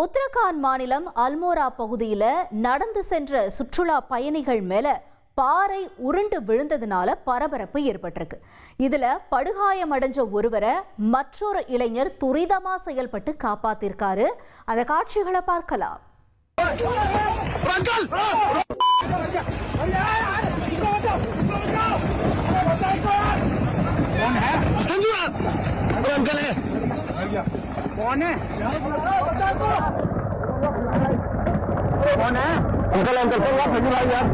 உத்தரகாண்ட் மாநிலம் அல்மோரா பகுதியில் நடந்து சென்ற சுற்றுலா பயணிகள் மேல பாறை உருண்டு விழுந்ததுனால பரபரப்பு ஏற்பட்டிருக்கு. இதுல படுகாயம் அடைஞ்ச ஒருவரை மற்றொரு இளைஞர் துரிதமா செயல்பட்டு காப்பாத்திருக்காரு. அந்த காட்சிகளை பார்க்கலாம். कौन है? अंकल अंकल को यार सही भाई यार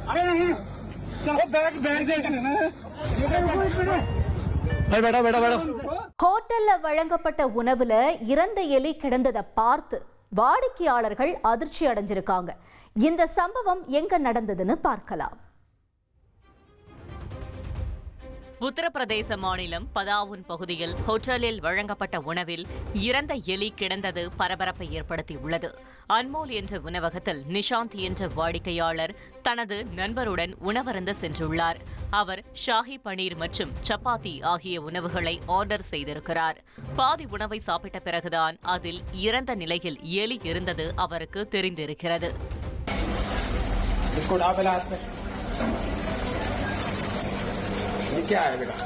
अरे नहीं चलो बैग बैग दे बेटा बेटा बेटा ஹோட்டல்ல வழங்கப்பட்ட உணவுல இறந்த எலி கிடந்ததை பார்த்து வாடிக்கையாளர்கள் அதிர்ச்சி அடைஞ்சிருக்காங்க. இந்த சம்பவம் எங்க நடந்ததுன்னு பார்க்கலாம். உத்தரப்பிரதேச மாநிலம் பதாவுன் பகுதியில் ஹோட்டலில் வழங்கப்பட்ட உணவில் இறந்த எலி கிடந்தது பரபரப்பை ஏற்படுத்தியுள்ளது. அன்மோல் என்ற உணவகத்தில் நிஷாந்த் என்ற வாடிக்கையாளர் தனது நண்பருடன் உணவருந்த சென்றுள்ளார். அவர் ஷாஹி பனீர் மற்றும் சப்பாத்தி ஆகிய உணவுகளை ஆர்டர் செய்திருக்கிறார். பாதி உணவை சாப்பிட்ட பிறகுதான் அதில் இறந்த நிலையில் எலி இருந்தது அவருக்கு தெரிந்திருக்கிறது. क्या है बेटा?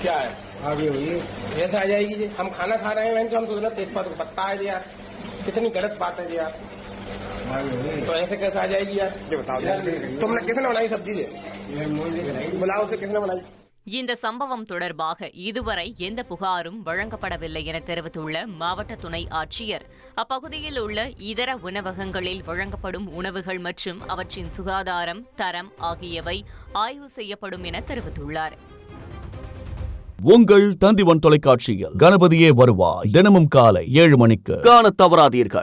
क्या है? आगे हुई ऐसा आ जाएगी जी. हम खाना खा रहे हैं तो हम सोच रहे तेजपात को पत्ता है यार, कितनी गलत बात है यार. तो ऐसे कैसे आ जाएगी यार? ये बताओ तुमने किसने बनाई सब्जी से? बुलाओ उसे, किसने बनाई? இந்த சம்பவம் தொடர்பாக இதுவரை எந்த புகாரும் வழங்கப்படவில்லை என தெரிவித்துள்ள மாவட்ட துணை ஆட்சியர், அப்பகுதியில் உள்ள இதர உணவகங்களில் வழங்கப்படும் உணவுகள் மற்றும் அவற்றின் சுகாதாரம், தரம் ஆகியவை ஆய்வு செய்யப்படும் என தெரிவித்துள்ளார். உங்கள் தந்திவன் தொலைக்காட்சியில் கணபதியே வருவாய் தினமும் காலை 7 மணிக்கு காணத் தவறாதீர்கள்.